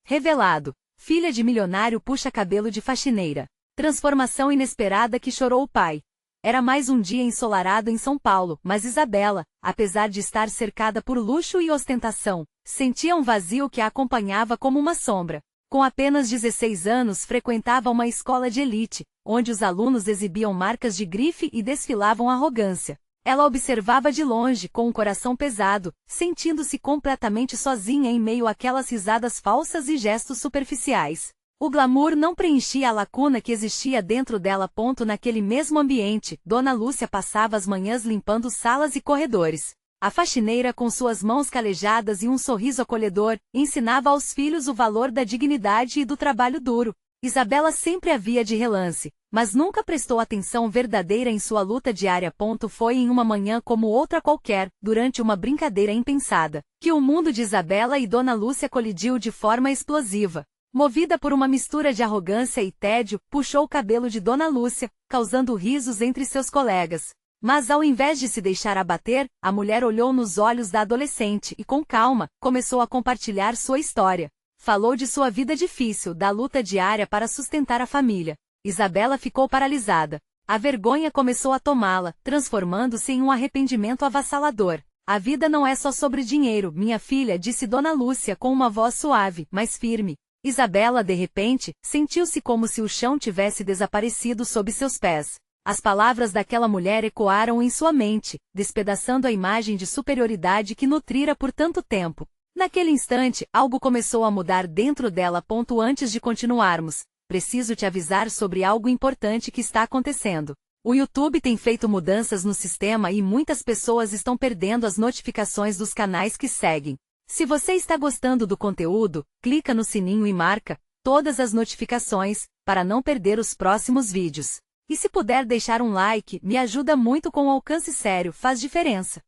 Revelado. Filha de milionário puxa cabelo de faxineira. Transformação inesperada que chorou o pai. Era mais um dia ensolarado em São Paulo, mas Isabela, apesar de estar cercada por luxo e ostentação, sentia um vazio que a acompanhava como uma sombra. Com apenas 16 anos frequentava uma escola de elite, onde os alunos exibiam marcas de grife e desfilavam arrogância. Ela observava de longe com um coração pesado, sentindo-se completamente sozinha em meio àquelas risadas falsas e gestos superficiais. O glamour não preenchia a lacuna que existia dentro dela. Naquele mesmo ambiente, Dona Lúcia passava as manhãs limpando salas e corredores. A faxineira, com suas mãos calejadas e um sorriso acolhedor, ensinava aos filhos o valor da dignidade e do trabalho duro. Isabela sempre a via de relance, mas nunca prestou atenção verdadeira em sua luta diária. Foi em uma manhã como outra qualquer, durante uma brincadeira impensada, que o mundo de Isabela e Dona Lúcia colidiu de forma explosiva. Movida por uma mistura de arrogância e tédio, puxou o cabelo de Dona Lúcia, causando risos entre seus colegas. Mas ao invés de se deixar abater, a mulher olhou nos olhos da adolescente e com calma, começou a compartilhar sua história. Falou de sua vida difícil, da luta diária para sustentar a família. Isabela ficou paralisada. A vergonha começou a tomá-la, transformando-se em um arrependimento avassalador. A vida não é só sobre dinheiro, minha filha, disse Dona Lúcia com uma voz suave, mas firme. Isabela, de repente, sentiu-se como se o chão tivesse desaparecido sob seus pés. As palavras daquela mulher ecoaram em sua mente, despedaçando a imagem de superioridade que nutrira por tanto tempo. Naquele instante, algo começou a mudar dentro dela. Antes de continuarmos, preciso te avisar sobre algo importante que está acontecendo. O YouTube tem feito mudanças no sistema e muitas pessoas estão perdendo as notificações dos canais que seguem. Se você está gostando do conteúdo, clica no sininho e marca todas as notificações, para não perder os próximos vídeos. E se puder deixar um like, me ajuda muito com o alcance, sério, faz diferença.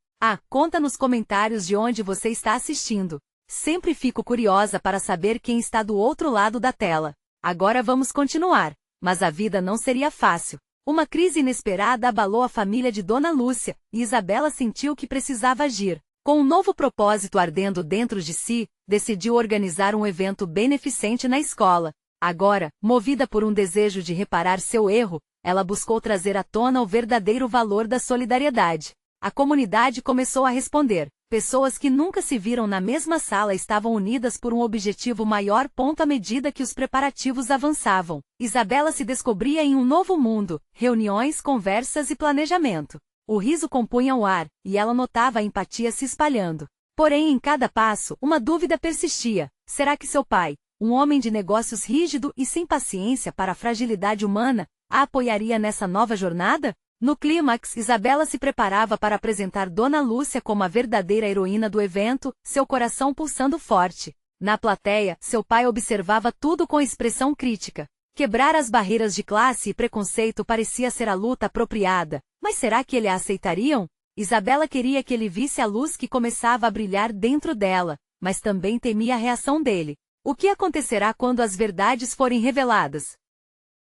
Conta nos comentários de onde você está assistindo. Sempre fico curiosa para saber quem está do outro lado da tela. Agora vamos continuar. Mas a vida não seria fácil. Uma crise inesperada abalou a família de Dona Lúcia, e Isabela sentiu que precisava agir. Com um novo propósito ardendo dentro de si, decidiu organizar um evento beneficente na escola. Agora, movida por um desejo de reparar seu erro, ela buscou trazer à tona o verdadeiro valor da solidariedade. A comunidade começou a responder. Pessoas que nunca se viram na mesma sala estavam unidas por um objetivo maior. À medida que os preparativos avançavam, Isabela se descobria em um novo mundo: reuniões, conversas e planejamento. O riso compunha o ar, e ela notava a empatia se espalhando. Porém, em cada passo, uma dúvida persistia. Será que seu pai, um homem de negócios rígido e sem paciência para a fragilidade humana, a apoiaria nessa nova jornada? No clímax, Isabela se preparava para apresentar Dona Lúcia como a verdadeira heroína do evento, seu coração pulsando forte. Na plateia, seu pai observava tudo com expressão crítica. Quebrar as barreiras de classe e preconceito parecia ser a luta apropriada, mas será que ele a aceitariam? Isabela queria que ele visse a luz que começava a brilhar dentro dela, mas também temia a reação dele. O que acontecerá quando as verdades forem reveladas?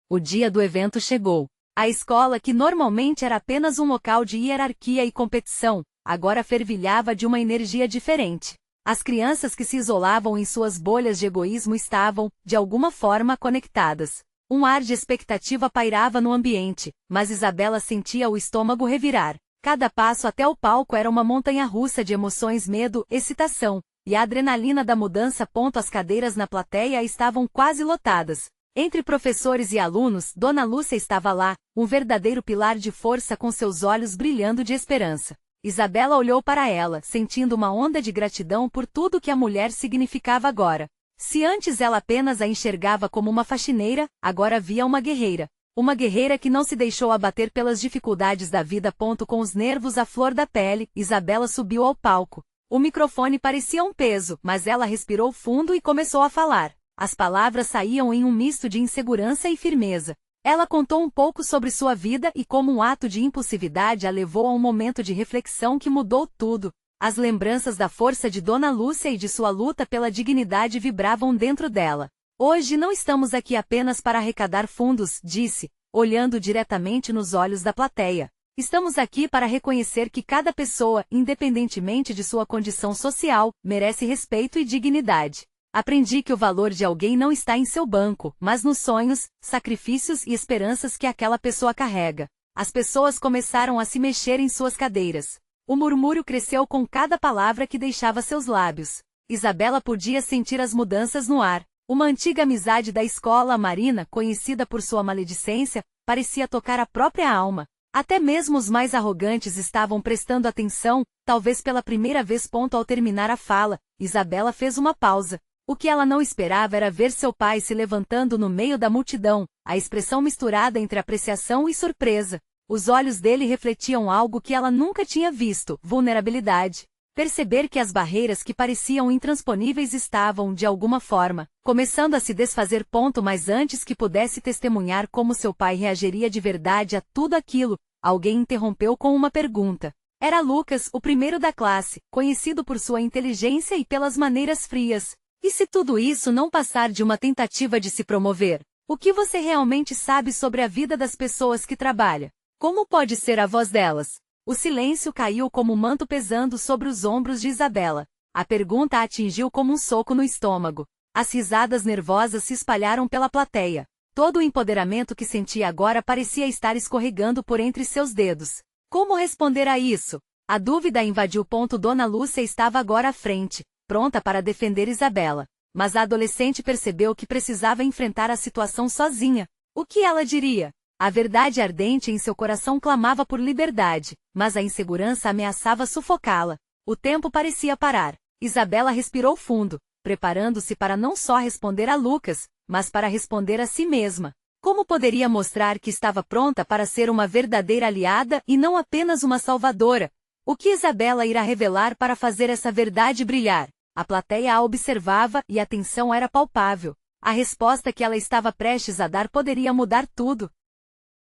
O dia do evento chegou. A escola, que normalmente era apenas um local de hierarquia e competição, agora fervilhava de uma energia diferente. As crianças que se isolavam em suas bolhas de egoísmo estavam, de alguma forma, conectadas. Um ar de expectativa pairava no ambiente, mas Isabela sentia o estômago revirar. Cada passo até o palco era uma montanha-russa de emoções, medo, excitação, e a adrenalina da mudança. As cadeiras na plateia estavam quase lotadas. Entre professores e alunos, Dona Lúcia estava lá, um verdadeiro pilar de força com seus olhos brilhando de esperança. Isabela olhou para ela, sentindo uma onda de gratidão por tudo que a mulher significava agora. Se antes ela apenas a enxergava como uma faxineira, agora via uma guerreira. Uma guerreira que não se deixou abater pelas dificuldades da vida. Com os nervos à flor da pele, Isabela subiu ao palco. O microfone parecia um peso, mas ela respirou fundo e começou a falar. As palavras saíam em um misto de insegurança e firmeza. Ela contou um pouco sobre sua vida e como um ato de impulsividade a levou a um momento de reflexão que mudou tudo. As lembranças da força de Dona Lúcia e de sua luta pela dignidade vibravam dentro dela. Hoje não estamos aqui apenas para arrecadar fundos, disse, olhando diretamente nos olhos da plateia. Estamos aqui para reconhecer que cada pessoa, independentemente de sua condição social, merece respeito e dignidade. Aprendi que o valor de alguém não está em seu banco, mas nos sonhos, sacrifícios e esperanças que aquela pessoa carrega. As pessoas começaram a se mexer em suas cadeiras. O murmúrio cresceu com cada palavra que deixava seus lábios. Isabela podia sentir as mudanças no ar. Uma antiga amizade da escola, a Marina, conhecida por sua maledicência, parecia tocar a própria alma. Até mesmo os mais arrogantes estavam prestando atenção, talvez pela primeira vez. Ao terminar a fala, Isabela fez uma pausa. O que ela não esperava era ver seu pai se levantando no meio da multidão, a expressão misturada entre apreciação e surpresa. Os olhos dele refletiam algo que ela nunca tinha visto: vulnerabilidade. Perceber que as barreiras que pareciam intransponíveis estavam, de alguma forma, começando a se desfazer. Mas antes que pudesse testemunhar como seu pai reagiria de verdade a tudo aquilo, alguém interrompeu com uma pergunta. Era Lucas, o primeiro da classe, conhecido por sua inteligência e pelas maneiras frias. E se tudo isso não passar de uma tentativa de se promover? O que você realmente sabe sobre a vida das pessoas que trabalha? Como pode ser a voz delas? O silêncio caiu como um manto pesando sobre os ombros de Isabela. A pergunta a atingiu como um soco no estômago. As risadas nervosas se espalharam pela plateia. Todo o empoderamento que sentia agora parecia estar escorregando por entre seus dedos. Como responder a isso? A dúvida invadiu. Dona Lúcia estava agora à frente, pronta para defender Isabela. Mas a adolescente percebeu que precisava enfrentar a situação sozinha. O que ela diria? A verdade ardente em seu coração clamava por liberdade, mas a insegurança ameaçava sufocá-la. O tempo parecia parar. Isabela respirou fundo, preparando-se para não só responder a Lucas, mas para responder a si mesma. Como poderia mostrar que estava pronta para ser uma verdadeira aliada e não apenas uma salvadora? O que Isabela irá revelar para fazer essa verdade brilhar? A plateia a observava e a tensão era palpável. A resposta que ela estava prestes a dar poderia mudar tudo.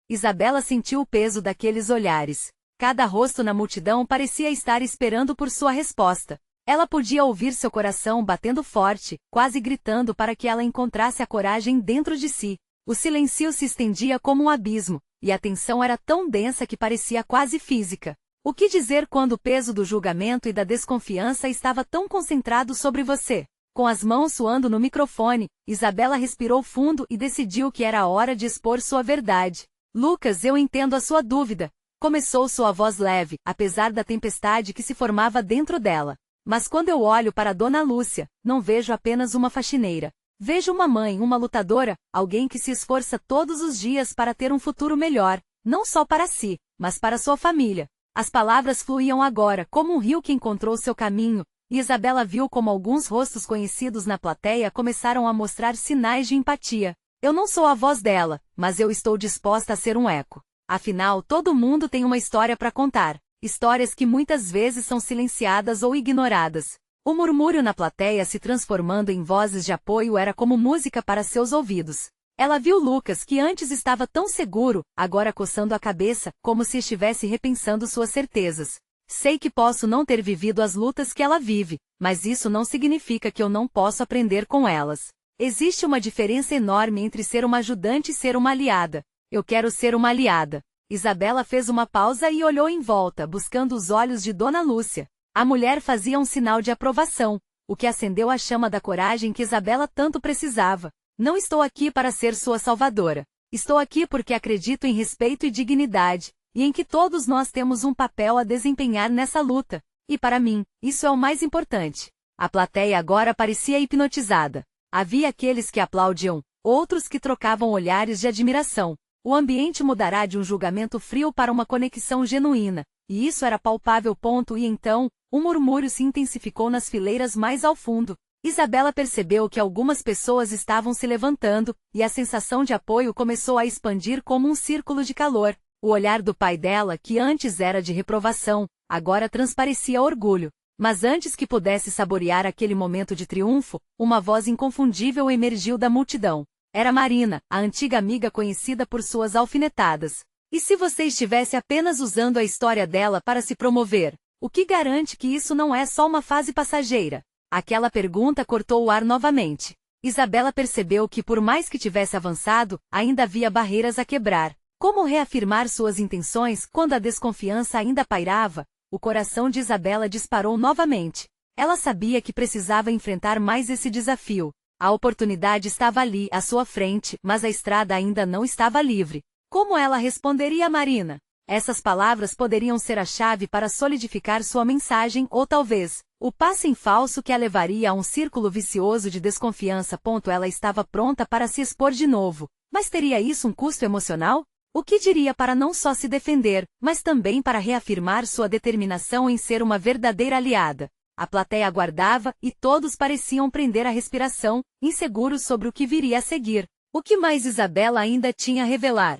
Isabela sentiu o peso daqueles olhares. Cada rosto na multidão parecia estar esperando por sua resposta. Ela podia ouvir seu coração batendo forte, quase gritando para que ela encontrasse a coragem dentro de si. O silêncio se estendia como um abismo, e a tensão era tão densa que parecia quase física. O que dizer quando o peso do julgamento e da desconfiança estava tão concentrado sobre você? Com as mãos suando no microfone, Isabela respirou fundo e decidiu que era a hora de expor sua verdade. Lucas, eu entendo a sua dúvida. Começou sua voz leve, apesar da tempestade que se formava dentro dela. Mas quando eu olho para Dona Lúcia, não vejo apenas uma faxineira. Vejo uma mãe, uma lutadora, alguém que se esforça todos os dias para ter um futuro melhor, não só para si, mas para sua família. As palavras fluíam agora, como um rio que encontrou seu caminho, e Isabela viu como alguns rostos conhecidos na plateia começaram a mostrar sinais de empatia. Eu não sou a voz dela, mas eu estou disposta a ser um eco. Afinal, todo mundo tem uma história para contar. Histórias que muitas vezes são silenciadas ou ignoradas. O murmúrio na plateia se transformando em vozes de apoio era como música para seus ouvidos. Ela viu Lucas, que antes estava tão seguro, agora coçando a cabeça, como se estivesse repensando suas certezas. Sei que posso não ter vivido as lutas que ela vive, mas isso não significa que eu não posso aprender com elas. Existe uma diferença enorme entre ser uma ajudante e ser uma aliada. Eu quero ser uma aliada. Isabela fez uma pausa e olhou em volta, buscando os olhos de Dona Lúcia. A mulher fazia um sinal de aprovação, o que acendeu a chama da coragem que Isabela tanto precisava. Não estou aqui para ser sua salvadora. Estou aqui porque acredito em respeito e dignidade, e em que todos nós temos um papel a desempenhar nessa luta. E para mim, isso é o mais importante. A plateia agora parecia hipnotizada. Havia aqueles que aplaudiam, outros que trocavam olhares de admiração. O ambiente mudará de um julgamento frio para uma conexão genuína, e isso era palpável. E então, um murmúrio se intensificou nas fileiras mais ao fundo. Isabela percebeu que algumas pessoas estavam se levantando, e a sensação de apoio começou a expandir como um círculo de calor. O olhar do pai dela, que antes era de reprovação, agora transparecia orgulho. Mas antes que pudesse saborear aquele momento de triunfo, uma voz inconfundível emergiu da multidão. Era Marina, a antiga amiga conhecida por suas alfinetadas. E se você estivesse apenas usando a história dela para se promover? O que garante que isso não é só uma fase passageira? Aquela pergunta cortou o ar novamente. Isabela percebeu que, por mais que tivesse avançado, ainda havia barreiras a quebrar. Como reafirmar suas intenções quando a desconfiança ainda pairava? O coração de Isabela disparou novamente. Ela sabia que precisava enfrentar mais esse desafio. A oportunidade estava ali, à sua frente, mas a estrada ainda não estava livre. Como ela responderia a Marina? Essas palavras poderiam ser a chave para solidificar sua mensagem ou talvez, o passo em falso que a levaria a um círculo vicioso de desconfiança. Ela estava pronta para se expor de novo, mas teria isso um custo emocional? O que diria para não só se defender, mas também para reafirmar sua determinação em ser uma verdadeira aliada? A plateia aguardava e todos pareciam prender a respiração, inseguros sobre o que viria a seguir. O que mais Isabela ainda tinha a revelar?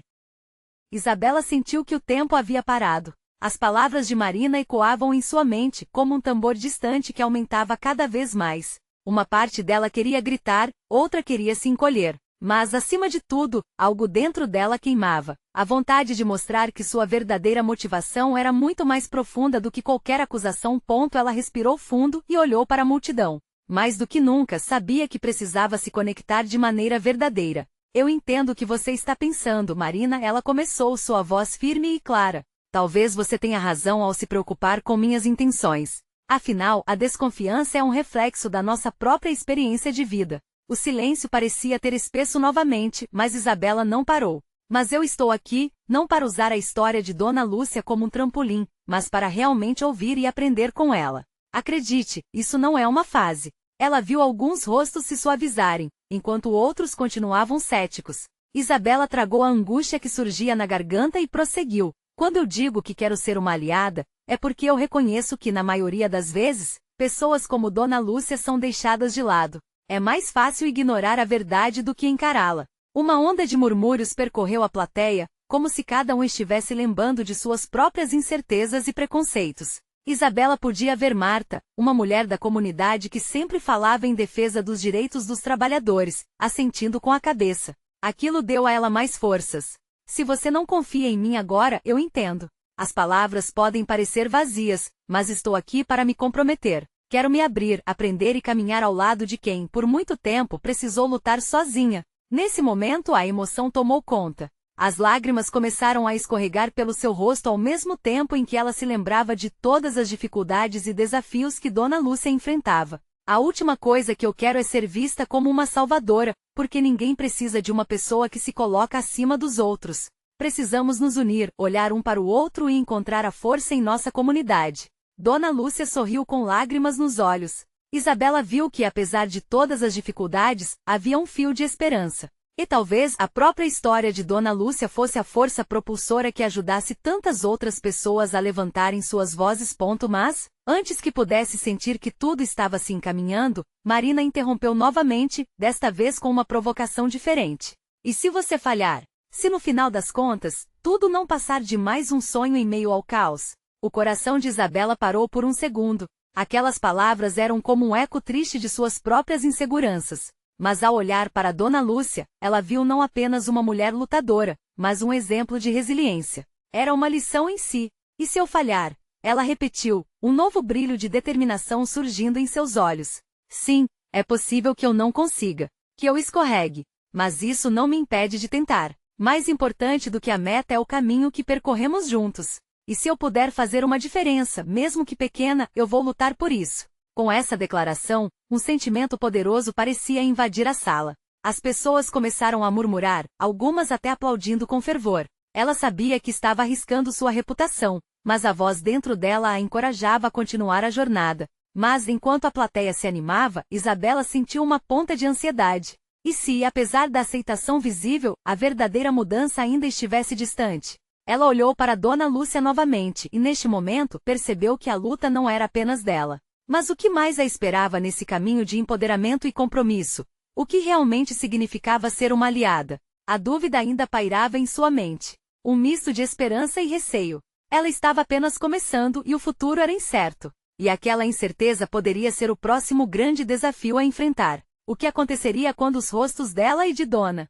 Isabela sentiu que o tempo havia parado. As palavras de Marina ecoavam em sua mente como um tambor distante que aumentava cada vez mais. Uma parte dela queria gritar, outra queria se encolher. Mas, acima de tudo, algo dentro dela queimava. A vontade de mostrar que sua verdadeira motivação era muito mais profunda do que qualquer acusação. Ela respirou fundo e olhou para a multidão. Mais do que nunca, sabia que precisava se conectar de maneira verdadeira. Eu entendo o que você está pensando, Marina. Ela começou, sua voz firme e clara. Talvez você tenha razão ao se preocupar com minhas intenções. Afinal, a desconfiança é um reflexo da nossa própria experiência de vida. O silêncio parecia ter espesso novamente, mas Isabela não parou. Mas eu estou aqui, não para usar a história de Dona Lúcia como um trampolim, mas para realmente ouvir e aprender com ela. Acredite, isso não é uma fase. Ela viu alguns rostos se suavizarem, enquanto outros continuavam céticos. Isabela tragou a angústia que surgia na garganta e prosseguiu. Quando eu digo que quero ser uma aliada, é porque eu reconheço que, na maioria das vezes, pessoas como Dona Lúcia são deixadas de lado. É mais fácil ignorar a verdade do que encará-la. Uma onda de murmúrios percorreu a plateia, como se cada um estivesse lembrando de suas próprias incertezas e preconceitos. Isabela podia ver Marta, uma mulher da comunidade que sempre falava em defesa dos direitos dos trabalhadores, assentindo com a cabeça. Aquilo deu a ela mais forças. Se você não confia em mim agora, eu entendo. As palavras podem parecer vazias, mas estou aqui para me comprometer. Quero me abrir, aprender e caminhar ao lado de quem, por muito tempo, precisou lutar sozinha. Nesse momento, a emoção tomou conta. As lágrimas começaram a escorregar pelo seu rosto ao mesmo tempo em que ela se lembrava de todas as dificuldades e desafios que Dona Lúcia enfrentava. A última coisa que eu quero é ser vista como uma salvadora, porque ninguém precisa de uma pessoa que se coloca acima dos outros. Precisamos nos unir, olhar um para o outro e encontrar a força em nossa comunidade. Dona Lúcia sorriu com lágrimas nos olhos. Isabela viu que, apesar de todas as dificuldades, havia um fio de esperança. E talvez a própria história de Dona Lúcia fosse a força propulsora que ajudasse tantas outras pessoas a levantarem suas vozes. Mas, antes que pudesse sentir que tudo estava se encaminhando, Marina interrompeu novamente, desta vez com uma provocação diferente. E se você falhar? Se no final das contas, tudo não passar de mais um sonho em meio ao caos? O coração de Isabela parou por um segundo. Aquelas palavras eram como um eco triste de suas próprias inseguranças. Mas ao olhar para Dona Lúcia, ela viu não apenas uma mulher lutadora, mas um exemplo de resiliência. Era uma lição em si. E se eu falhar? Ela repetiu, um novo brilho de determinação surgindo em seus olhos. Sim, é possível que eu não consiga, que eu escorregue. Mas isso não me impede de tentar. Mais importante do que a meta é o caminho que percorremos juntos. E se eu puder fazer uma diferença, mesmo que pequena, eu vou lutar por isso. Com essa declaração, um sentimento poderoso parecia invadir a sala. As pessoas começaram a murmurar, algumas até aplaudindo com fervor. Ela sabia que estava arriscando sua reputação, mas a voz dentro dela a encorajava a continuar a jornada. Mas enquanto a plateia se animava, Isabela sentiu uma ponta de ansiedade. E se, apesar da aceitação visível, a verdadeira mudança ainda estivesse distante? Ela olhou para Dona Lúcia novamente e, neste momento, percebeu que a luta não era apenas dela. Mas o que mais a esperava nesse caminho de empoderamento e compromisso? O que realmente significava ser uma aliada? A dúvida ainda pairava em sua mente. Um misto de esperança e receio. Ela estava apenas começando e o futuro era incerto. E aquela incerteza poderia ser o próximo grande desafio a enfrentar. O que aconteceria quando os rostos dela e de Dona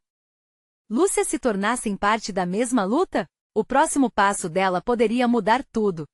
Lúcia se tornassem parte da mesma luta? O próximo passo dela poderia mudar tudo.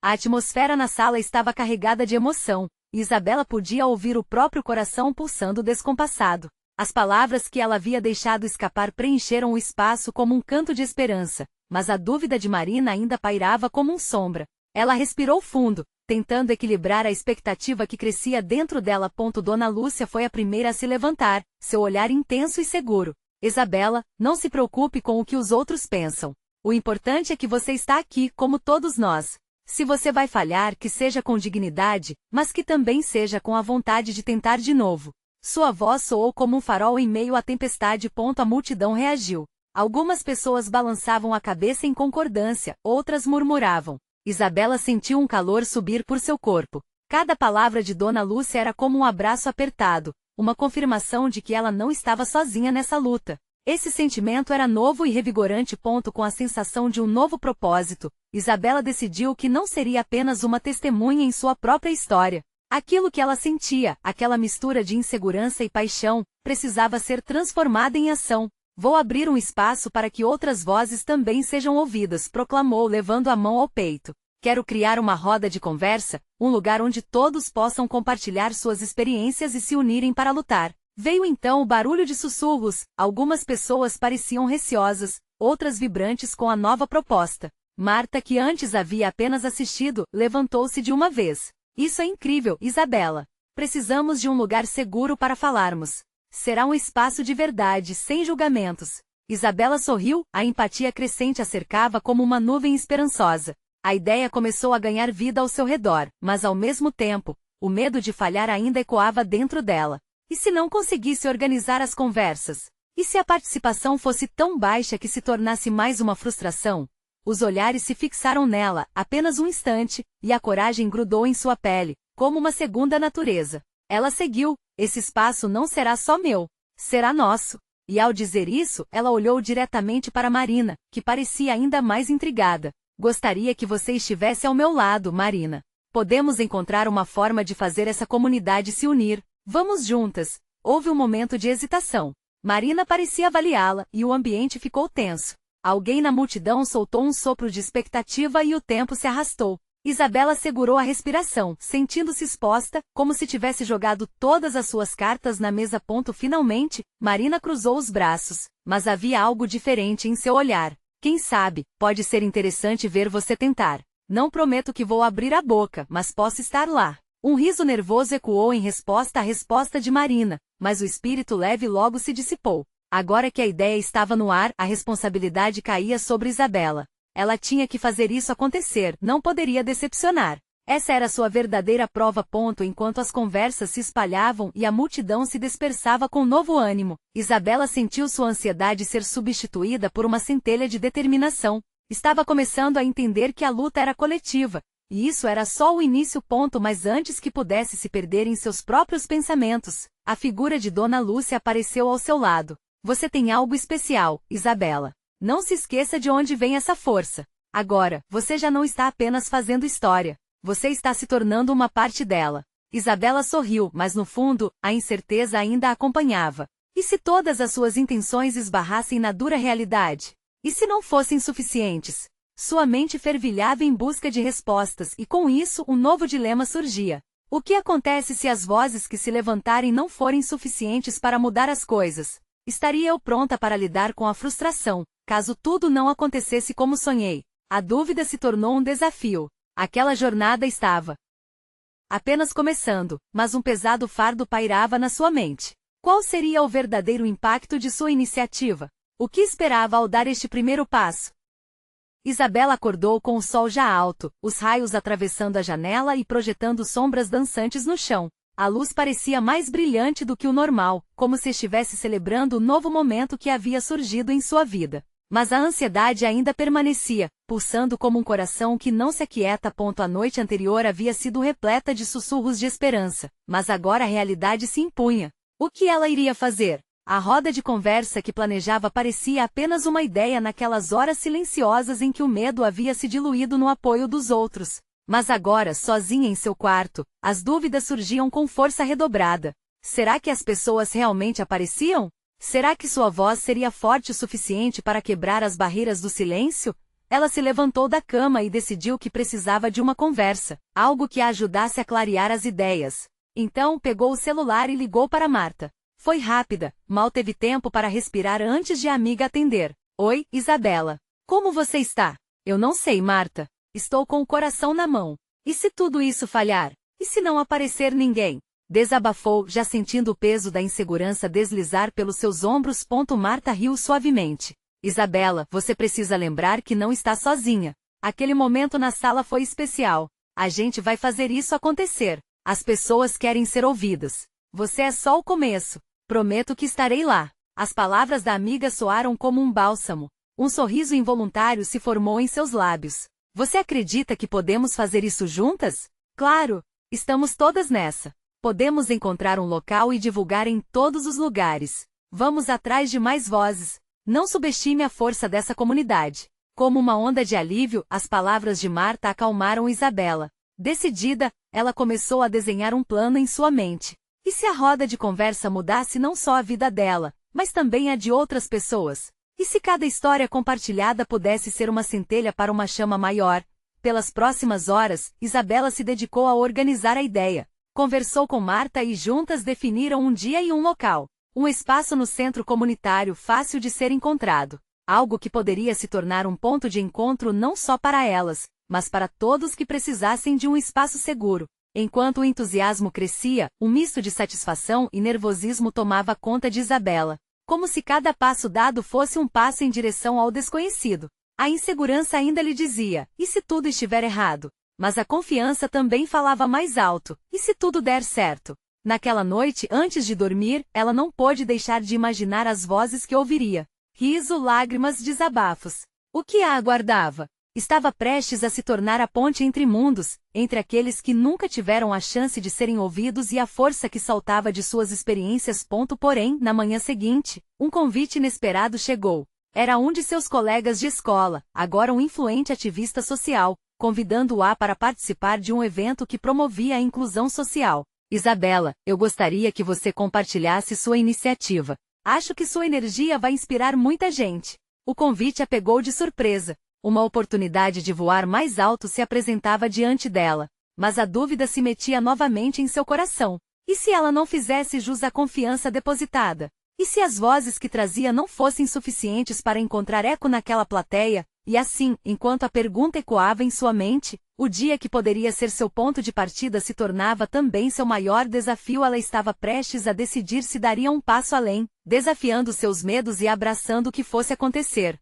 A atmosfera na sala estava carregada de emoção, e Isabela podia ouvir o próprio coração pulsando descompassado. As palavras que ela havia deixado escapar preencheram o espaço como um canto de esperança, mas a dúvida de Marina ainda pairava como sombra. Ela respirou fundo, tentando equilibrar a expectativa que crescia dentro dela. Dona Lúcia foi a primeira a se levantar, seu olhar intenso e seguro. Isabela, não se preocupe com o que os outros pensam. O importante é que você está aqui, como todos nós. Se você vai falhar, que seja com dignidade, mas que também seja com a vontade de tentar de novo. Sua voz soou como um farol em meio à tempestade. A multidão reagiu. Algumas pessoas balançavam a cabeça em concordância, outras murmuravam. Isabela sentiu um calor subir por seu corpo. Cada palavra de Dona Lúcia era como um abraço apertado, uma confirmação de que ela não estava sozinha nessa luta. Esse sentimento era novo e revigorante. Com a sensação de um novo propósito, Isabela decidiu que não seria apenas uma testemunha em sua própria história. Aquilo que ela sentia, aquela mistura de insegurança e paixão, precisava ser transformada em ação. Vou abrir um espaço para que outras vozes também sejam ouvidas, proclamou levando a mão ao peito. Quero criar uma roda de conversa, um lugar onde todos possam compartilhar suas experiências e se unirem para lutar. Veio então o barulho de sussurros, algumas pessoas pareciam receosas, outras vibrantes com a nova proposta. Marta, que antes havia apenas assistido, levantou-se de uma vez. Isso é incrível, Isabela. Precisamos de um lugar seguro para falarmos. Será um espaço de verdade, sem julgamentos. Isabela sorriu, a empatia crescente a cercava como uma nuvem esperançosa. A ideia começou a ganhar vida ao seu redor, mas ao mesmo tempo, o medo de falhar ainda ecoava dentro dela. E se não conseguisse organizar as conversas? E se a participação fosse tão baixa que se tornasse mais uma frustração? Os olhares se fixaram nela, apenas um instante, e a coragem grudou em sua pele, como uma segunda natureza. Ela seguiu. Esse espaço não será só meu, será nosso. E ao dizer isso, ela olhou diretamente para Marina, que parecia ainda mais intrigada. Gostaria que você estivesse ao meu lado, Marina. Podemos encontrar uma forma de fazer essa comunidade se unir. Vamos juntas. Houve um momento de hesitação. Marina parecia avaliá-la, e o ambiente ficou tenso. Alguém na multidão soltou um sopro de expectativa e o tempo se arrastou. Isabela segurou a respiração, sentindo-se exposta, como se tivesse jogado todas as suas cartas na mesa. Finalmente, Marina cruzou os braços, mas havia algo diferente em seu olhar. Quem sabe, pode ser interessante ver você tentar. Não prometo que vou abrir a boca, mas posso estar lá. Um riso nervoso ecoou em resposta à resposta de Marina, mas o espírito leve logo se dissipou. Agora que a ideia estava no ar, a responsabilidade caía sobre Isabela. Ela tinha que fazer isso acontecer, não poderia decepcionar. Essa era sua verdadeira prova. Enquanto as conversas se espalhavam e a multidão se dispersava com novo ânimo, Isabela sentiu sua ansiedade ser substituída por uma centelha de determinação. Estava começando a entender que a luta era coletiva, e isso era só o início. Mas antes que pudesse se perder em seus próprios pensamentos, a figura de Dona Lúcia apareceu ao seu lado. Você tem algo especial, Isabela. Não se esqueça de onde vem essa força. Agora, você já não está apenas fazendo história. Você está se tornando uma parte dela. Isabela sorriu, mas no fundo, a incerteza ainda a acompanhava. E se todas as suas intenções esbarrassem na dura realidade? E se não fossem suficientes? Sua mente fervilhava em busca de respostas e com isso um novo dilema surgia. O que acontece se as vozes que se levantarem não forem suficientes para mudar as coisas? Estaria eu pronta para lidar com a frustração, caso tudo não acontecesse como sonhei? A dúvida se tornou um desafio. Aquela jornada estava apenas começando, mas um pesado fardo pairava na sua mente. Qual seria o verdadeiro impacto de sua iniciativa? O que esperava ao dar este primeiro passo? Isabela acordou com o sol já alto, os raios atravessando a janela e projetando sombras dançantes no chão. A luz parecia mais brilhante do que o normal, como se estivesse celebrando o novo momento que havia surgido em sua vida. Mas a ansiedade ainda permanecia, pulsando como um coração que não se aquieta. A noite anterior havia sido repleta de sussurros de esperança, mas agora a realidade se impunha. O que ela iria fazer? A roda de conversa que planejava parecia apenas uma ideia naquelas horas silenciosas em que o medo havia se diluído no apoio dos outros. Mas agora, sozinha em seu quarto, as dúvidas surgiam com força redobrada. Será que as pessoas realmente apareciam? Será que sua voz seria forte o suficiente para quebrar as barreiras do silêncio? Ela se levantou da cama e decidiu que precisava de uma conversa, algo que a ajudasse a clarear as ideias. Então pegou o celular e ligou para Marta. Foi rápida, mal teve tempo para respirar antes de a amiga atender. Oi, Isabela. Como você está? Eu não sei, Marta. Estou com o coração na mão. E se tudo isso falhar? E se não aparecer ninguém? Desabafou, já sentindo o peso da insegurança deslizar pelos seus ombros. Marta riu suavemente. Isabela, você precisa lembrar que não está sozinha. Aquele momento na sala foi especial. A gente vai fazer isso acontecer. As pessoas querem ser ouvidas. Você é só o começo. Prometo que estarei lá. As palavras da amiga soaram como um bálsamo. Um sorriso involuntário se formou em seus lábios. Você acredita que podemos fazer isso juntas? Claro! Estamos todas nessa. Podemos encontrar um local e divulgar em todos os lugares. Vamos atrás de mais vozes. Não subestime a força dessa comunidade. Como uma onda de alívio, as palavras de Marta acalmaram Isabela. Decidida, ela começou a desenhar um plano em sua mente. E se a roda de conversa mudasse não só a vida dela, mas também a de outras pessoas? E se cada história compartilhada pudesse ser uma centelha para uma chama maior? Pelas próximas horas, Isabela se dedicou a organizar a ideia. Conversou com Marta e juntas definiram um dia e um local. Um espaço no centro comunitário fácil de ser encontrado. Algo que poderia se tornar um ponto de encontro não só para elas, mas para todos que precisassem de um espaço seguro. Enquanto o entusiasmo crescia, um misto de satisfação e nervosismo tomava conta de Isabela. Como se cada passo dado fosse um passo em direção ao desconhecido. A insegurança ainda lhe dizia, e se tudo estiver errado? Mas a confiança também falava mais alto, e se tudo der certo? Naquela noite, antes de dormir, ela não pôde deixar de imaginar as vozes que ouviria. Riso, lágrimas, desabafos. O que a aguardava? Estava prestes a se tornar a ponte entre mundos, entre aqueles que nunca tiveram a chance de serem ouvidos e a força que saltava de suas experiências. Porém, na manhã seguinte, um convite inesperado chegou. Era um de seus colegas de escola, agora um influente ativista social, convidando-a para participar de um evento que promovia a inclusão social. Isabela, eu gostaria que você compartilhasse sua iniciativa. Acho que sua energia vai inspirar muita gente. O convite a pegou de surpresa. Uma oportunidade de voar mais alto se apresentava diante dela, mas a dúvida se metia novamente em seu coração. E se ela não fizesse jus à confiança depositada? E se as vozes que trazia não fossem suficientes para encontrar eco naquela plateia? E assim, enquanto a pergunta ecoava em sua mente, o dia que poderia ser seu ponto de partida se tornava também seu maior desafio. Ela estava prestes a decidir se daria um passo além, desafiando seus medos e abraçando o que fosse acontecer.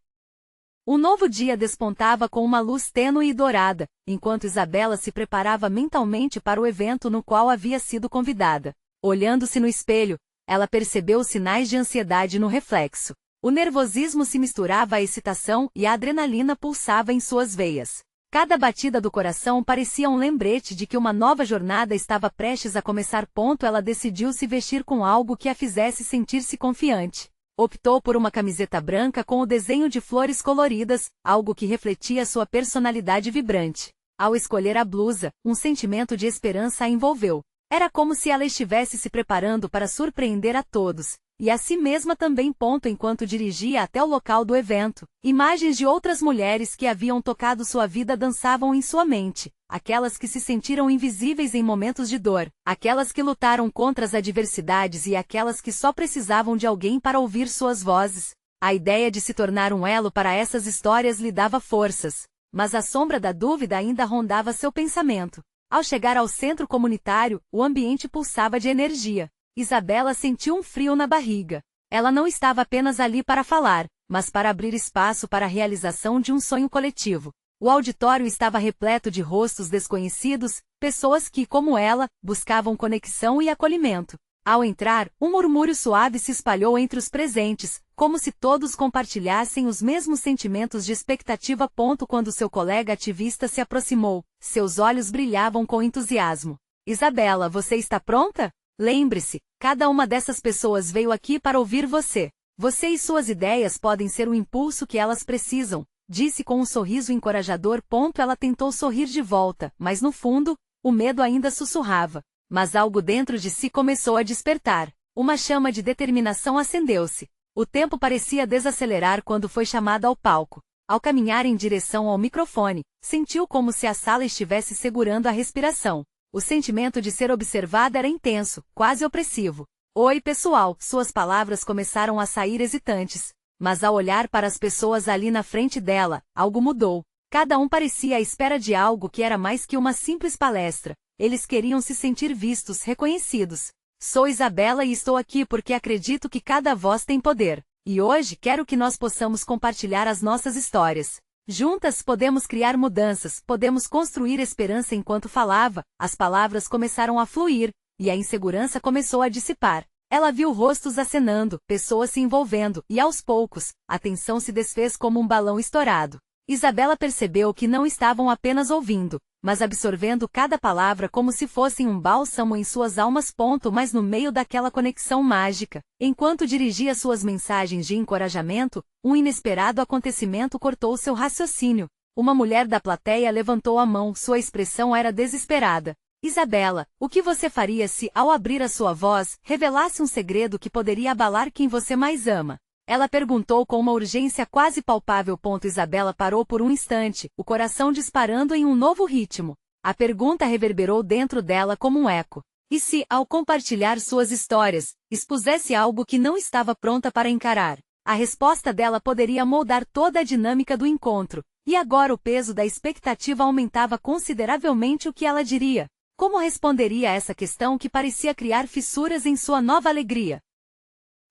Um novo dia despontava com uma luz tênue e dourada, enquanto Isabela se preparava mentalmente para o evento no qual havia sido convidada. Olhando-se no espelho, ela percebeu os sinais de ansiedade no reflexo. O nervosismo se misturava à excitação e a adrenalina pulsava em suas veias. Cada batida do coração parecia um lembrete de que uma nova jornada estava prestes a começar. Ela decidiu se vestir com algo que a fizesse sentir-se confiante. Optou por uma camiseta branca com o desenho de flores coloridas, algo que refletia sua personalidade vibrante. Ao escolher a blusa, um sentimento de esperança a envolveu. Era como se ela estivesse se preparando para surpreender a todos, e a si mesma também. Enquanto dirigia até o local do evento, imagens de outras mulheres que haviam tocado sua vida dançavam em sua mente. Aquelas que se sentiram invisíveis em momentos de dor, aquelas que lutaram contra as adversidades e aquelas que só precisavam de alguém para ouvir suas vozes. A ideia de se tornar um elo para essas histórias lhe dava forças, mas a sombra da dúvida ainda rondava seu pensamento. Ao chegar ao centro comunitário, o ambiente pulsava de energia. Isabela sentiu um frio na barriga. Ela não estava apenas ali para falar, mas para abrir espaço para a realização de um sonho coletivo. O auditório estava repleto de rostos desconhecidos, pessoas que, como ela, buscavam conexão e acolhimento. Ao entrar, um murmúrio suave se espalhou entre os presentes, como se todos compartilhassem os mesmos sentimentos de expectativa. Quando seu colega ativista se aproximou, seus olhos brilhavam com entusiasmo. Isabela, você está pronta? Lembre-se, cada uma dessas pessoas veio aqui para ouvir você. Você e suas ideias podem ser o impulso que elas precisam, disse com um sorriso encorajador. Ela tentou sorrir de volta, mas no fundo, o medo ainda sussurrava. Mas algo dentro de si começou a despertar. Uma chama de determinação acendeu-se. O tempo parecia desacelerar quando foi chamada ao palco. Ao caminhar em direção ao microfone, sentiu como se a sala estivesse segurando a respiração. O sentimento de ser observada era intenso, quase opressivo. Oi, pessoal, suas palavras começaram a sair hesitantes. Mas ao olhar para as pessoas ali na frente dela, algo mudou. Cada um parecia à espera de algo que era mais que uma simples palestra. Eles queriam se sentir vistos, reconhecidos. Sou Isabela e estou aqui porque acredito que cada voz tem poder. E hoje quero que nós possamos compartilhar as nossas histórias. Juntas podemos criar mudanças, podemos construir esperança. Enquanto falava, as palavras começaram a fluir, e a insegurança começou a dissipar. Ela viu rostos acenando, pessoas se envolvendo, e aos poucos, a tensão se desfez como um balão estourado. Isabela percebeu que não estavam apenas ouvindo, mas absorvendo cada palavra como se fossem um bálsamo em suas almas. Mas no meio daquela conexão mágica, enquanto dirigia suas mensagens de encorajamento, um inesperado acontecimento cortou seu raciocínio. Uma mulher da plateia levantou a mão, sua expressão era desesperada. Isabela, o que você faria se, ao abrir a sua voz, revelasse um segredo que poderia abalar quem você mais ama? Ela perguntou com uma urgência quase palpável. Isabela parou por um instante, o coração disparando em um novo ritmo. A pergunta reverberou dentro dela como um eco. E se, ao compartilhar suas histórias, expusesse algo que não estava pronta para encarar? A resposta dela poderia moldar toda a dinâmica do encontro. E agora o peso da expectativa aumentava consideravelmente. O que ela diria? Como responderia a essa questão que parecia criar fissuras em sua nova alegria?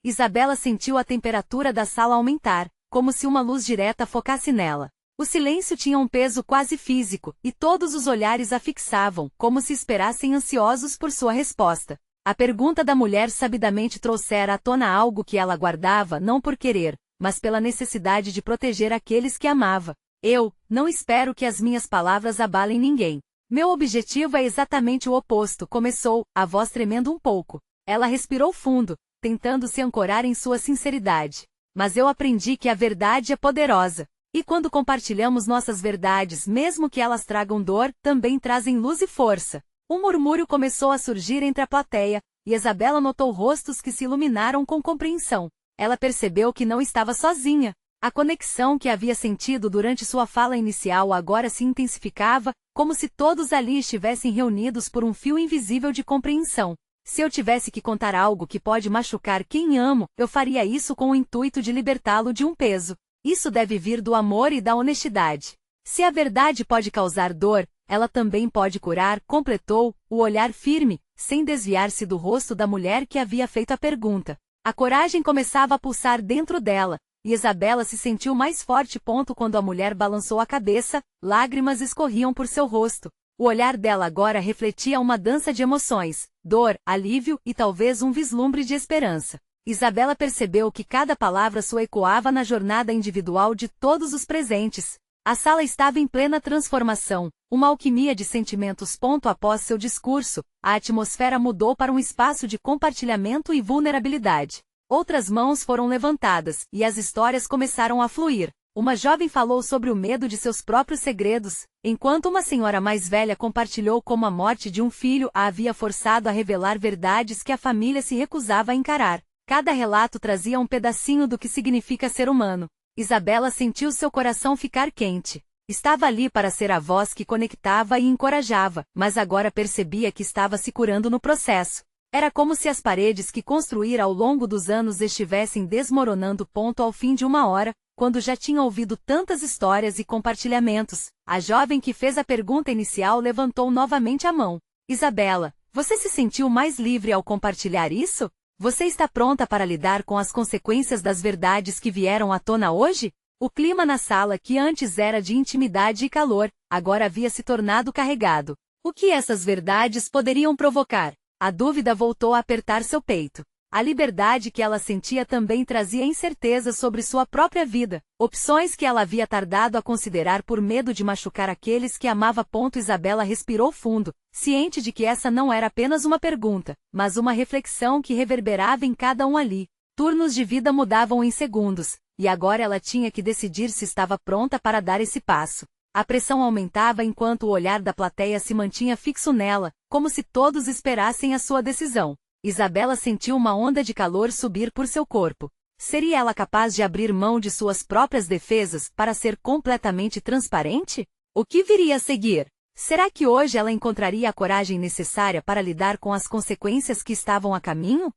Isabela sentiu a temperatura da sala aumentar, como se uma luz direta focasse nela. O silêncio tinha um peso quase físico, e todos os olhares a fixavam, como se esperassem ansiosos por sua resposta. A pergunta da mulher sabidamente trouxera à tona algo que ela guardava não por querer, mas pela necessidade de proteger aqueles que amava. Eu não espero que as minhas palavras abalem ninguém. Meu objetivo é exatamente o oposto, começou, a voz tremendo um pouco. Ela respirou fundo, tentando se ancorar em sua sinceridade. Mas eu aprendi que a verdade é poderosa. E quando compartilhamos nossas verdades, mesmo que elas tragam dor, também trazem luz e força. Um murmúrio começou a surgir entre a plateia, e Isabela notou rostos que se iluminaram com compreensão. Ela percebeu que não estava sozinha. A conexão que havia sentido durante sua fala inicial agora se intensificava, como se todos ali estivessem reunidos por um fio invisível de compreensão. Se eu tivesse que contar algo que pode machucar quem amo, eu faria isso com o intuito de libertá-lo de um peso. Isso deve vir do amor e da honestidade. Se a verdade pode causar dor, ela também pode curar, completou, o olhar firme, sem desviar-se do rosto da mulher que havia feito a pergunta. A coragem começava a pulsar dentro dela, e Isabela se sentiu mais forte. Quando a mulher balançou a cabeça, lágrimas escorriam por seu rosto. O olhar dela agora refletia uma dança de emoções, dor, alívio e talvez um vislumbre de esperança. Isabela percebeu que cada palavra sua ecoava na jornada individual de todos os presentes. A sala estava em plena transformação, uma alquimia de sentimentos. Após seu discurso, a atmosfera mudou para um espaço de compartilhamento e vulnerabilidade. Outras mãos foram levantadas, e as histórias começaram a fluir. Uma jovem falou sobre o medo de seus próprios segredos, enquanto uma senhora mais velha compartilhou como a morte de um filho a havia forçado a revelar verdades que a família se recusava a encarar. Cada relato trazia um pedacinho do que significa ser humano. Isabela sentiu seu coração ficar quente. Estava ali para ser a voz que conectava e encorajava, mas agora percebia que estava se curando no processo. Era como se as paredes que construíra ao longo dos anos estivessem desmoronando. Ao fim de uma hora, quando já tinha ouvido tantas histórias e compartilhamentos, a jovem que fez a pergunta inicial levantou novamente a mão. Isabela, você se sentiu mais livre ao compartilhar isso? Você está pronta para lidar com as consequências das verdades que vieram à tona hoje? O clima na sala, que antes era de intimidade e calor, agora havia se tornado carregado. O que essas verdades poderiam provocar? A dúvida voltou a apertar seu peito. A liberdade que ela sentia também trazia incertezas sobre sua própria vida, opções que ela havia tardado a considerar por medo de machucar aqueles que amava. Isabela respirou fundo, ciente de que essa não era apenas uma pergunta, mas uma reflexão que reverberava em cada um ali. Turnos de vida mudavam em segundos, e agora ela tinha que decidir se estava pronta para dar esse passo. A pressão aumentava enquanto o olhar da plateia se mantinha fixo nela, como se todos esperassem a sua decisão. Isabela sentiu uma onda de calor subir por seu corpo. Seria ela capaz de abrir mão de suas próprias defesas para ser completamente transparente? O que viria a seguir? Será que hoje ela encontraria a coragem necessária para lidar com as consequências que estavam a caminho?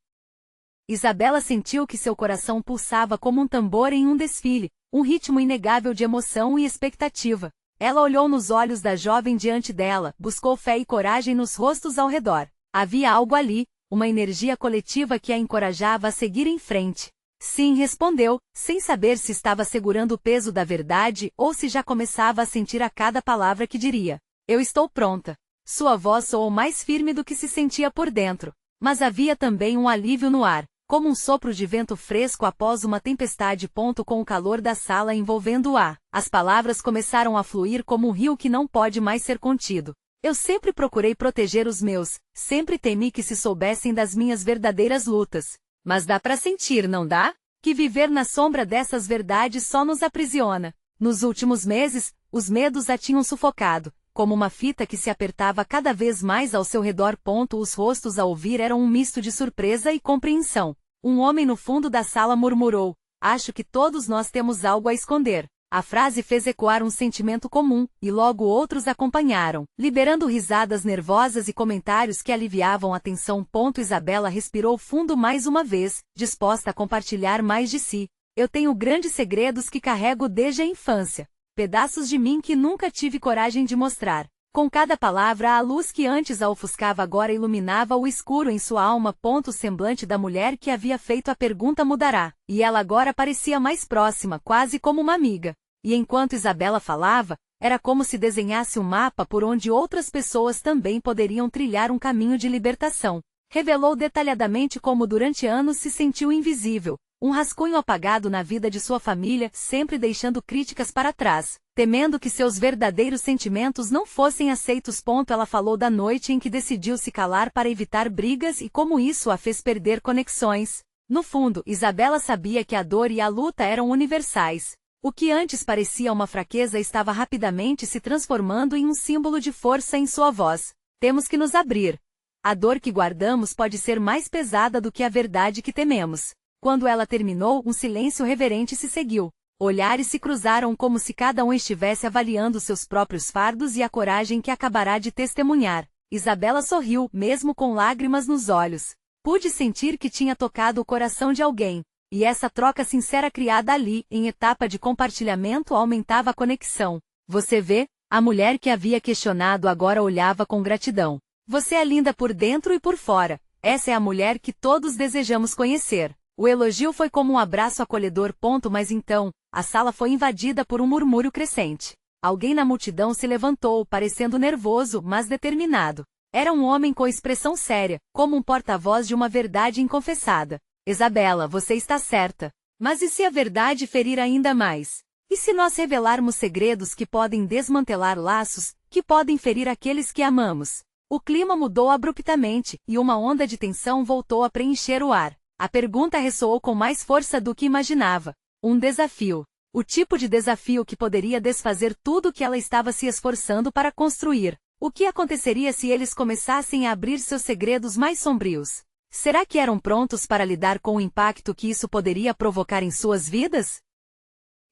Isabela sentiu que seu coração pulsava como um tambor em um desfile, um ritmo inegável de emoção e expectativa. Ela olhou nos olhos da jovem diante dela, buscou fé e coragem nos rostos ao redor. Havia algo ali, uma energia coletiva que a encorajava a seguir em frente. Sim, respondeu, sem saber se estava segurando o peso da verdade ou se já começava a sentir a cada palavra que diria. Eu estou pronta. Sua voz soou mais firme do que se sentia por dentro. Mas havia também um alívio no ar, como um sopro de vento fresco após uma tempestade. Com o calor da sala envolvendo-a, as palavras começaram a fluir como um rio que não pode mais ser contido. Eu sempre procurei proteger os meus, sempre temi que se soubessem das minhas verdadeiras lutas. Mas dá para sentir, não dá? Que viver na sombra dessas verdades só nos aprisiona. Nos últimos meses, os medos a tinham sufocado, como uma fita que se apertava cada vez mais ao seu redor. Os rostos a ouvir eram um misto de surpresa e compreensão. Um homem no fundo da sala murmurou: acho que todos nós temos algo a esconder. A frase fez ecoar um sentimento comum, e logo outros acompanharam, liberando risadas nervosas e comentários que aliviavam a tensão. Isabela respirou fundo mais uma vez, disposta a compartilhar mais de si. Eu tenho grandes segredos que carrego desde a infância. Pedaços de mim que nunca tive coragem de mostrar. Com cada palavra, a luz que antes a ofuscava agora iluminava o escuro em sua alma. O semblante da mulher que havia feito a pergunta mudará, e ela agora parecia mais próxima, quase como uma amiga. E enquanto Isabela falava, era como se desenhasse um mapa por onde outras pessoas também poderiam trilhar um caminho de libertação. Revelou detalhadamente como durante anos se sentiu invisível, um rascunho apagado na vida de sua família, sempre deixando críticas para trás, temendo que seus verdadeiros sentimentos não fossem aceitos. Ela falou da noite em que decidiu se calar para evitar brigas e como isso a fez perder conexões. No fundo, Isabela sabia que a dor e a luta eram universais. O que antes parecia uma fraqueza estava rapidamente se transformando em um símbolo de força em sua voz. Temos que nos abrir. A dor que guardamos pode ser mais pesada do que a verdade que tememos. Quando ela terminou, um silêncio reverente se seguiu. Olhares se cruzaram como se cada um estivesse avaliando seus próprios fardos e a coragem que acabará de testemunhar. Isabela sorriu, mesmo com lágrimas nos olhos. Pude sentir que tinha tocado o coração de alguém. E essa troca sincera criada ali, em etapa de compartilhamento, aumentava a conexão. Você vê? A mulher que havia questionado agora olhava com gratidão. Você é linda por dentro e por fora. Essa é a mulher que todos desejamos conhecer. O elogio foi como um abraço acolhedor. Mas então, a sala foi invadida por um murmúrio crescente. Alguém na multidão se levantou, parecendo nervoso, mas determinado. Era um homem com expressão séria, como um porta-voz de uma verdade inconfessada. Isabela, você está certa. Mas e se a verdade ferir ainda mais? E se nós revelarmos segredos que podem desmantelar laços, que podem ferir aqueles que amamos? O clima mudou abruptamente, e uma onda de tensão voltou a preencher o ar. A pergunta ressoou com mais força do que imaginava. Um desafio. O tipo de desafio que poderia desfazer tudo o que ela estava se esforçando para construir. O que aconteceria se eles começassem a abrir seus segredos mais sombrios? Será que eram prontos para lidar com o impacto que isso poderia provocar em suas vidas?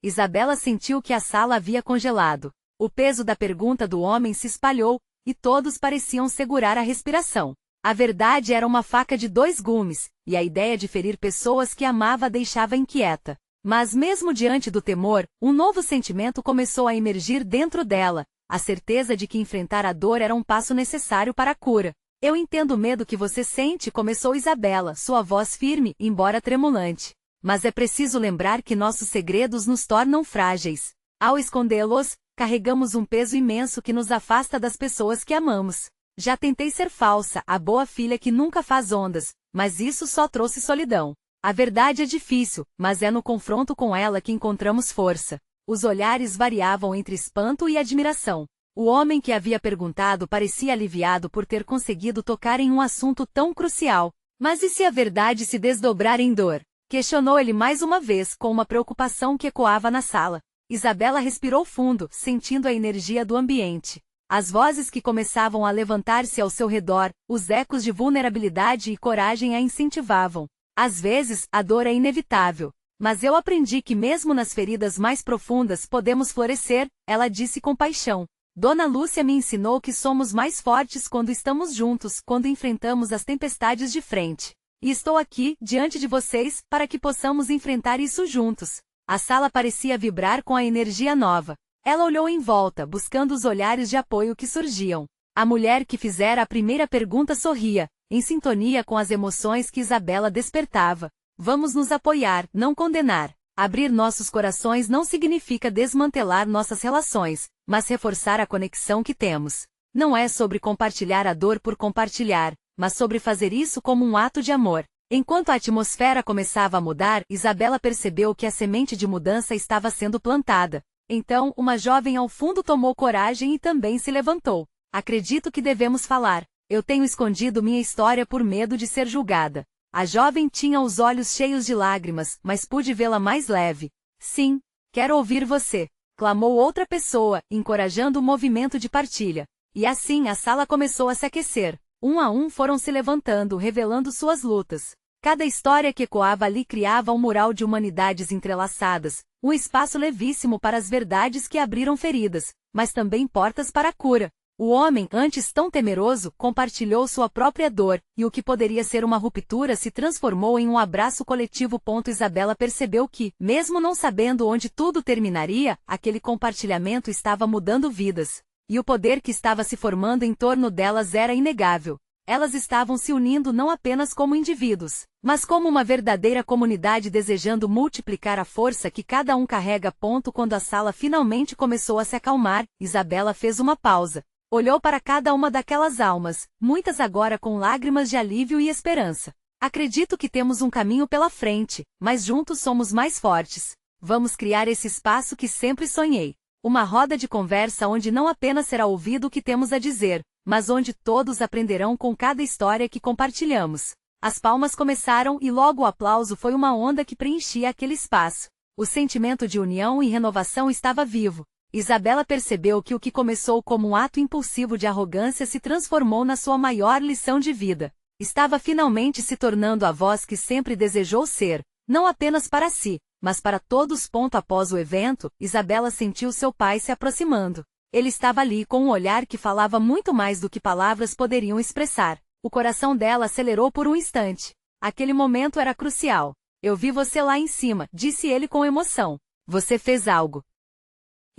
Isabela sentiu que a sala havia congelado. O peso da pergunta do homem se espalhou, e todos pareciam segurar a respiração. A verdade era uma faca de dois gumes, e a ideia de ferir pessoas que amava a deixava inquieta. Mas mesmo diante do temor, um novo sentimento começou a emergir dentro dela, a certeza de que enfrentar a dor era um passo necessário para a cura. Eu entendo o medo que você sente, começou Isabela, sua voz firme, embora tremulante. Mas é preciso lembrar que nossos segredos nos tornam frágeis. Ao escondê-los, carregamos um peso imenso que nos afasta das pessoas que amamos. Já tentei ser falsa, a boa filha que nunca faz ondas, mas isso só trouxe solidão. A verdade é difícil, mas é no confronto com ela que encontramos força. Os olhares variavam entre espanto e admiração. O homem que havia perguntado parecia aliviado por ter conseguido tocar em um assunto tão crucial. Mas e se a verdade se desdobrar em dor? Questionou ele mais uma vez, com uma preocupação que ecoava na sala. Isabela respirou fundo, sentindo a energia do ambiente. As vozes que começavam a levantar-se ao seu redor, os ecos de vulnerabilidade e coragem a incentivavam. Às vezes, a dor é inevitável. Mas eu aprendi que mesmo nas feridas mais profundas podemos florescer, ela disse com paixão. Dona Lúcia me ensinou que somos mais fortes quando estamos juntos, quando enfrentamos as tempestades de frente. E estou aqui, diante de vocês, para que possamos enfrentar isso juntos. A sala parecia vibrar com a energia nova. Ela olhou em volta, buscando os olhares de apoio que surgiam. A mulher que fizera a primeira pergunta sorria, em sintonia com as emoções que Isabela despertava. Vamos nos apoiar, não condenar. Abrir nossos corações não significa desmantelar nossas relações, mas reforçar a conexão que temos. Não é sobre compartilhar a dor por compartilhar, mas sobre fazer isso como um ato de amor. Enquanto a atmosfera começava a mudar, Isabela percebeu que a semente de mudança estava sendo plantada. Então, uma jovem ao fundo tomou coragem e também se levantou. Acredito que devemos falar. Eu tenho escondido minha história por medo de ser julgada. A jovem tinha os olhos cheios de lágrimas, mas pude vê-la mais leve. Sim, quero ouvir você, clamou outra pessoa, encorajando o movimento de partilha. E assim a sala começou a se aquecer. Um a um foram se levantando, revelando suas lutas. Cada história que ecoava ali criava um mural de humanidades entrelaçadas, um espaço levíssimo para as verdades que abriram feridas, mas também portas para a cura. O homem, antes tão temeroso, compartilhou sua própria dor, e o que poderia ser uma ruptura se transformou em um abraço coletivo. Isabela percebeu que, mesmo não sabendo onde tudo terminaria, aquele compartilhamento estava mudando vidas. E o poder que estava se formando em torno delas era inegável. Elas estavam se unindo não apenas como indivíduos, mas como uma verdadeira comunidade desejando multiplicar a força que cada um carrega. Quando a sala finalmente começou a se acalmar, Isabela fez uma pausa. Olhou para cada uma daquelas almas, muitas agora com lágrimas de alívio e esperança. Acredito que temos um caminho pela frente, mas juntos somos mais fortes. Vamos criar esse espaço que sempre sonhei. Uma roda de conversa onde não apenas será ouvido o que temos a dizer, mas onde todos aprenderão com cada história que compartilhamos. As palmas começaram e logo o aplauso foi uma onda que preenchia aquele espaço. O sentimento de união e renovação estava vivo. Isabela percebeu que o que começou como um ato impulsivo de arrogância se transformou na sua maior lição de vida. Estava finalmente se tornando a voz que sempre desejou ser, não apenas para si, mas para todos. Após o evento, Isabela sentiu seu pai se aproximando. Ele estava ali com um olhar que falava muito mais do que palavras poderiam expressar. O coração dela acelerou por um instante. Aquele momento era crucial. Eu vi você lá em cima, disse ele com emoção. Você fez algo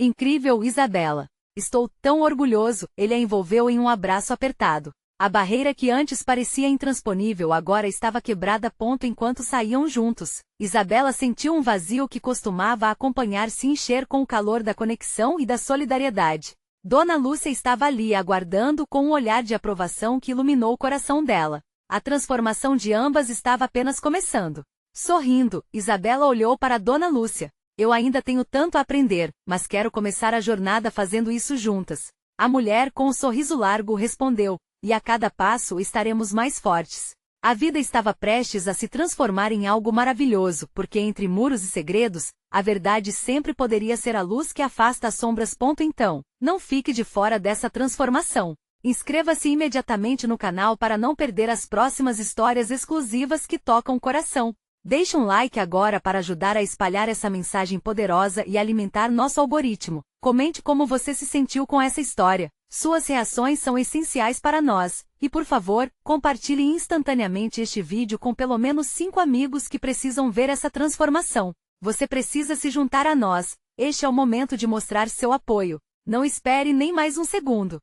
incrível, Isabela. Estou tão orgulhoso. Ele a envolveu em um abraço apertado. A barreira que antes parecia intransponível agora estava quebrada. Enquanto saíam juntos, Isabela sentiu um vazio que costumava acompanhar se encher com o calor da conexão e da solidariedade. Dona Lúcia estava ali aguardando com um olhar de aprovação que iluminou o coração dela. A transformação de ambas estava apenas começando. Sorrindo, Isabela olhou para Dona Lúcia. Eu ainda tenho tanto a aprender, mas quero começar a jornada fazendo isso juntas. A mulher com um sorriso largo respondeu. E a cada passo estaremos mais fortes. A vida estava prestes a se transformar em algo maravilhoso, porque entre muros e segredos, a verdade sempre poderia ser a luz que afasta as sombras. Então, não fique de fora dessa transformação. Inscreva-se imediatamente no canal para não perder as próximas histórias exclusivas que tocam o coração. Deixe um like agora para ajudar a espalhar essa mensagem poderosa e alimentar nosso algoritmo. Comente como você se sentiu com essa história. Suas reações são essenciais para nós. E por favor, compartilhe instantaneamente este vídeo com pelo menos 5 amigos que precisam ver essa transformação. Você precisa se juntar a nós. Este é o momento de mostrar seu apoio. Não espere nem mais um segundo.